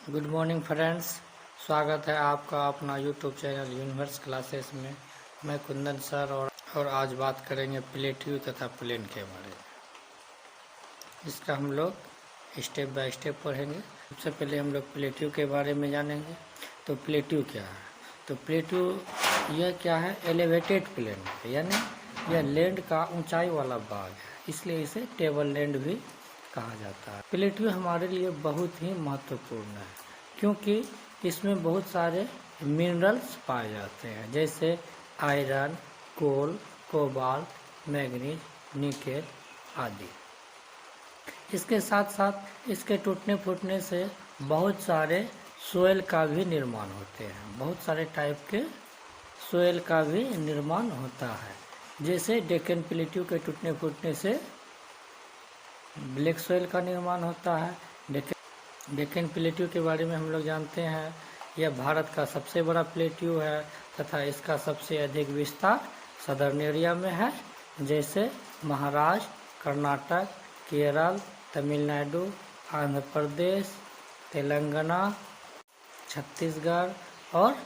Good morning friends. स्वागत है आपका अपना यूट्यूब चैनल यूनिवर्स क्लासेस में। मैं कुंदन सर और आज बात करेंगे प्लेट्यू तथा प्लेन के बारे में। इसका हम लोग स्टेप बाय स्टेप पढ़ेंगे। सबसे पहले हम लोग प्लेट्यू के बारे में जानेंगे। तो प्लेट्यू क्या है? तो प्लेट्यू यह क्या है? एलिवेटेड प्लेन है, यानी यह लैंड का ऊंचाई वाला भाग है, इसलिए इसे टेबल लैंड भी कहा जाता है। प्लेट्यू हमारे लिए बहुत ही महत्वपूर्ण है क्योंकि इसमें बहुत सारे मिनरल्स पाए जाते हैं, जैसे आयरन, कोल, कोबाल्ट, मैग्नीज, निकेल आदि। इसके साथ साथ इसके टूटने फूटने से बहुत सारे सोयल का भी निर्माण होते हैं। बहुत सारे टाइप के सोयल का भी निर्माण होता है, जैसे डेक्कन प्लेट्यू के टूटने फूटने से ब्लैक सोयल का निर्माण होता है। डेक्कन प्लेट्यू के बारे में हम लोग जानते हैं, यह भारत का सबसे बड़ा प्लेट्यू है तथा इसका सबसे अधिक विस्तार सदर्न एरिया में है, जैसे महाराष्ट्र, कर्नाटक, केरल, तमिलनाडु, आंध्र प्रदेश, तेलंगाना, छत्तीसगढ़ और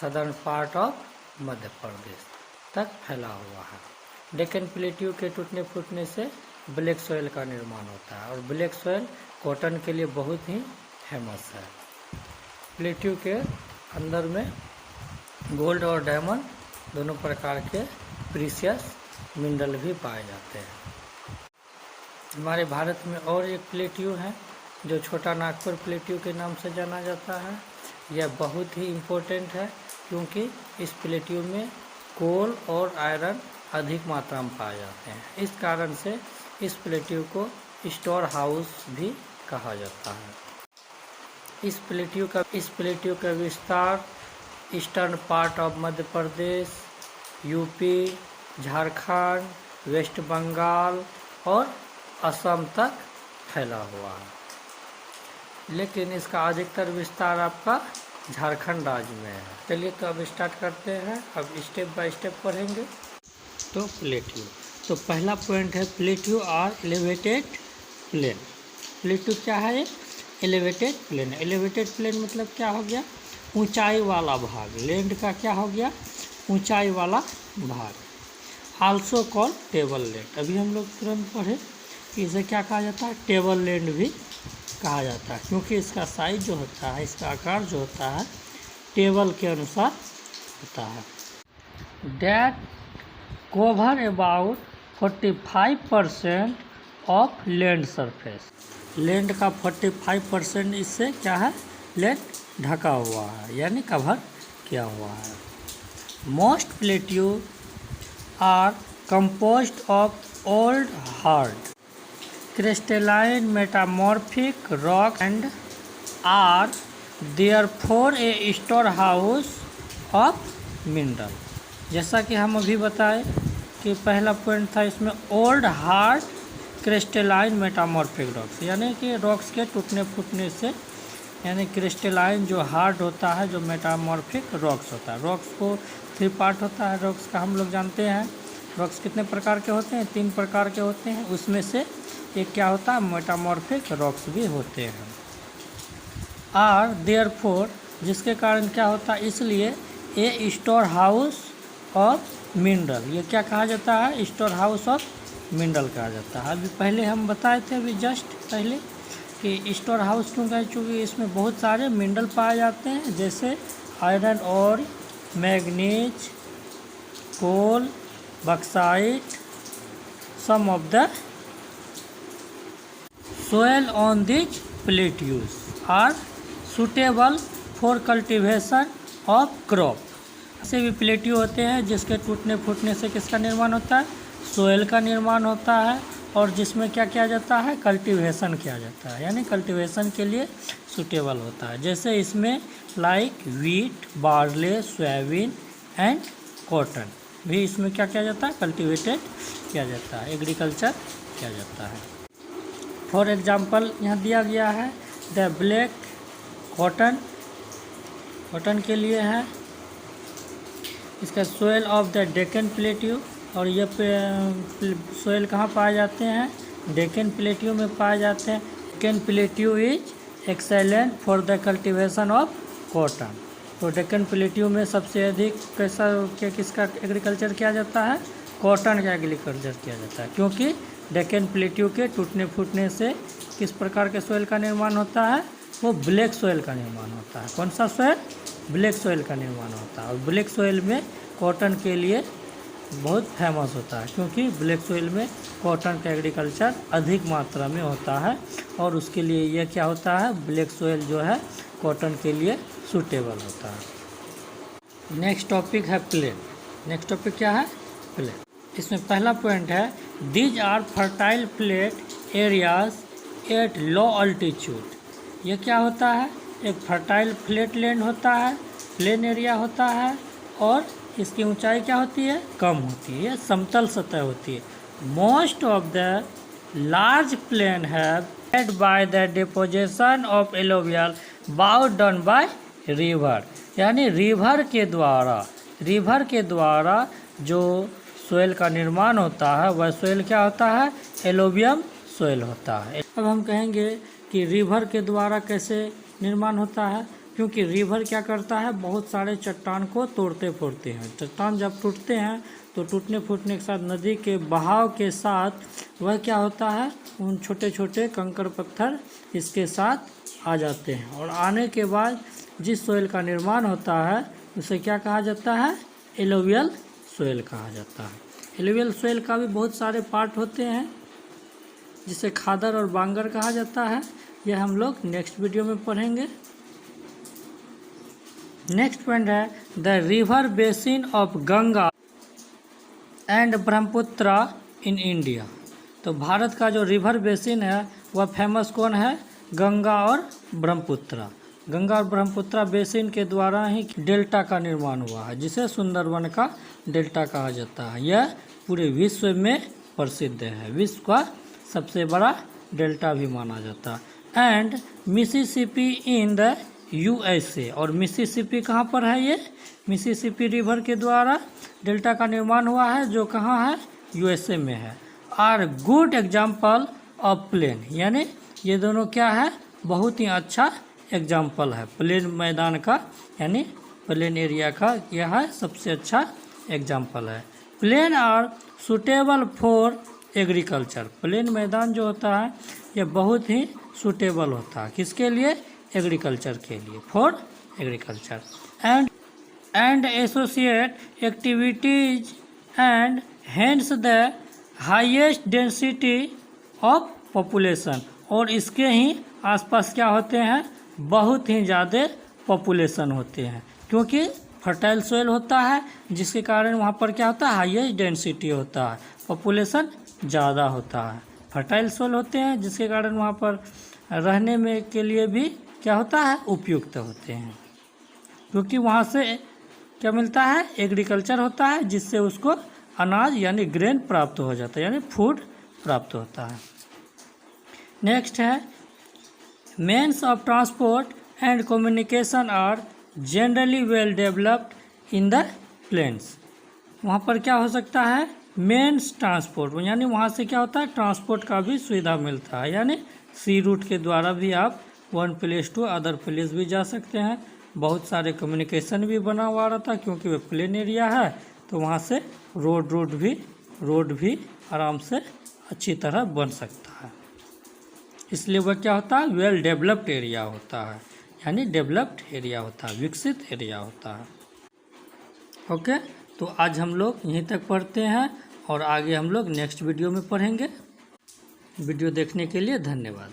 सदर्न पार्ट ऑफ मध्य प्रदेश तक फैला हुआ है। डेक्कन प्लेट्यू के टूटने फूटने से ब्लैक सॉइल का निर्माण होता है और ब्लैक सॉइल कॉटन के लिए बहुत ही फेमस है। प्लेट्यू के अंदर में गोल्ड और डायमंड दोनों प्रकार के प्रीशियस मिनरल भी पाए जाते हैं। हमारे भारत में और एक प्लेट्यू है जो छोटा नागपुर प्लेट्यू के नाम से जाना जाता है। यह बहुत ही इम्पोर्टेंट है क्योंकि इस प्लेट्यू में कोल और आयरन अधिक मात्रा में पाए जाते हैं। इस कारण से इस प्लेट्यू को स्टोर हाउस भी कहा जाता है। इस प्लेट्यू का विस्तार eastern part of Madhya Pradesh, UP, Jharkhand, west Bengal और असम तक फैला हुआ है, लेकिन इसका अधिकतर विस्तार आपका झारखंड राज्य में है। चलिए तो अब स्टार्ट करते हैं। अब स्टेप बाय स्टेप पढ़ेंगे। तो प्लेट्यू, तो पहला पॉइंट है plateau are elevated plain. Plateau क्या है? Elevated plane. एलिवेटेड प्लेन मतलब क्या हो गया? ऊंचाई वाला भाग। लैंड का क्या हो गया? ऊंचाई वाला भाग। Also call table land. अभी हम लोग तुरंत पढ़े कि इसे क्या कहा जाता है? टेबल लैंड भी कहा जाता है, क्योंकि इसका साइज जो होता है, इसका आकार जो होता है, टेबल के अनुसार होता है। That cover about 45% of land surface. Land का 45% इससे क्या है? लैंड ढका हुआ है, यानी कवर किया हुआ है। Most plateau are composed of old hard crystalline metamorphic rocks and are therefore a storehouse of mineral। जैसा कि हम अभी बताए कि पहला पॉइंट था इसमें old hard crystalline metamorphic rocks, यानी कि रॉक्स के टूटने फूटने से, यानी क्रिस्टलाइन जो हार्ड होता है, जो मेटामॉर्फिक रॉक्स होता है। रॉक्स को 3 पार्ट होता है रॉक्स का, हम लोग जानते हैं। रॉक्स कितने प्रकार के होते हैं? 3 प्रकार के होते हैं। उसमें से एक क्या होता है? मेटामॉर्फिक रॉक्स भी होते हैं। आर देयरफॉर, जिसके कारण क्या होता है? इसलिए ए स्टोर हाउस ऑफ मिनरल। ये क्या कहा जाता है? स्टोर हाउस ऑफ मिनरल कहा जाता है। अभी पहले हम बताए थे, अभी जस्ट पहले, कि स्टोर हाउस क्यों कहे? चूँकि इसमें बहुत सारे मिनरल पाए जाते हैं, जैसे आयरन और manganese, coal, bauxite. Some of the soil on these plateaus are suitable for cultivation of crop। ऐसे भी प्लेट्यू होते हैं जिसके टूटने फूटने से किसका निर्माण होता है? सोयल का निर्माण होता है, और जिसमें क्या किया जाता है? कल्टीवेशन किया जाता है, यानी कल्टीवेशन के लिए सूटेबल होता है। जैसे इसमें like wheat, barley, soybean and cotton भी इसमें क्या किया जाता है? कल्टीवेटेड किया जाता है, एग्रीकल्चर किया जाता है। फॉर एग्जाम्पल यहाँ दिया गया है द ब्लैक कॉटन, कॉटन के लिए है। इसका soil of the Deccan plateau, और ये सोयल कहाँ पाए जाते हैं? डेक्कन प्लेट्यू में पाए जाते हैं। Deccan plateau is excellent for the cultivation of cotton. तो डेक्कन प्लेट्यू में सबसे अधिक किसका एग्रीकल्चर किया जाता है? कॉटन का एग्रीकल्चर किया जाता है, क्योंकि डेक्कन प्लेट्यू के टूटने फूटने से किस प्रकार के सोयल का निर्माण होता है? वो ब्लैक सोयल का निर्माण होता है। कौन सा सोयल? ब्लैक सोयल का निर्माण होता है। और ब्लैक सोयल में कॉटन के लिए बहुत फेमस होता है, क्योंकि ब्लैक सोयल में कॉटन का एग्रीकल्चर अधिक मात्रा में होता है, और उसके लिए यह क्या होता है? ब्लैक सोयल जो है कॉटन के लिए सूटेबल होता है। नेक्स्ट टॉपिक है प्लेन। नेक्स्ट टॉपिक क्या है? प्लेन। इसमें पहला पॉइंट है these are fertile plate areas at low altitude. ये क्या होता है? एक फर्टाइल फ्लैट लैंड होता है, प्लेन एरिया होता है, और इसकी ऊंचाई क्या होती है? कम होती है, समतल सतह होती है। Most of the large plain have made by the deposition of alluvial bow done by river। यानी रिवर के द्वारा जो सोयल का निर्माण होता है वह सोयल क्या होता है? एलोवियम सोयल होता है। अब हम कहेंगे कि रिवर के द्वारा कैसे निर्माण होता है, क्योंकि रिवर क्या करता है? बहुत सारे चट्टान को तोड़ते फोड़ते हैं। चट्टान जब टूटते हैं तो टूटने फूटने के साथ नदी के बहाव के साथ वह क्या होता है? उन छोटे छोटे कंकड़ पत्थर इसके साथ आ जाते हैं, और आने के बाद जिस सोयल का निर्माण होता है उसे क्या कहा जाता है? एलोवियल सोयल कहा जाता है। एलोवियल सोयल का भी बहुत सारे पार्ट होते हैं, जिसे खादर और बांगर कहा जाता है। यह हम लोग नेक्स्ट वीडियो में पढ़ेंगे। नेक्स्ट पॉइंट है the river basin of Ganga and Brahmaputra in India. तो भारत का जो रिवर बेसिन है वह फेमस कौन है? गंगा और ब्रह्मपुत्र। गंगा और ब्रह्मपुत्र बेसिन के द्वारा ही डेल्टा का निर्माण हुआ है, जिसे सुंदरवन का डेल्टा कहा जाता है। यह पूरे विश्व में प्रसिद्ध है, विश्व का सबसे बड़ा डेल्टा भी माना जाता है। And Mississippi in the USA। और मिसिसिपी कहाँ पर है? ये मिसिसिपी रिवर के द्वारा डेल्टा का निर्माण हुआ है, जो कहाँ है? USA में है। Are good example of plain. यानी ये दोनों क्या है? बहुत ही अच्छा एग्जाम्पल है प्लेन मैदान का, यानी प्लेन एरिया का यह है सबसे अच्छा एग्जाम्पल है। Plain are suitable for agriculture. Plain मैदान जो होता है यह बहुत ही सुटेबल होता है, किसके लिए? एग्रीकल्चर के लिए, for agriculture. And associate activities and hence the highest density of population. और इसके ही आसपास क्या होते हैं? बहुत ही ज़्यादा पॉपुलेशन होते हैं, क्योंकि फर्टाइल सोयल होता है, जिसके कारण वहाँ पर क्या होता है? हाईएस्ट डेंसिटी होता है, पॉपुलेशन ज़्यादा होता है। फर्टाइल सोयल होते हैं जिसके कारण वहाँ पर रहने में के लिए भी क्या होता है? उपयुक्त होते हैं, क्योंकि वहाँ से क्या मिलता है? एग्रीकल्चर होता है, जिससे उसको अनाज यानी ग्रेन प्राप्त हो जाता है, यानी फूड प्राप्त होता है। नेक्स्ट है means of transport and communication are generally well developed in the plains. वहाँ पर क्या हो सकता है? मेन्स ट्रांसपोर्ट, यानी वहाँ से क्या होता है? ट्रांसपोर्ट का भी सुविधा मिलता है, यानी सी रूट के द्वारा भी आप one place to other place भी जा सकते हैं। बहुत सारे कम्युनिकेशन भी बना हुआ रहता है, क्योंकि वह प्लेन एरिया है, तो वहाँ से रोड भी आराम से अच्छी तरह बन सकता है। इसलिए वह क्या होता है? वेल डेवलप्ड एरिया होता है, यानी डेवलप्ड एरिया होता है, विकसित एरिया होता है। ओके, तो आज हम लोग यहीं तक पढ़ते हैं, और आगे हम लोग नेक्स्ट वीडियो में पढ़ेंगे। वीडियो देखने के लिए धन्यवाद।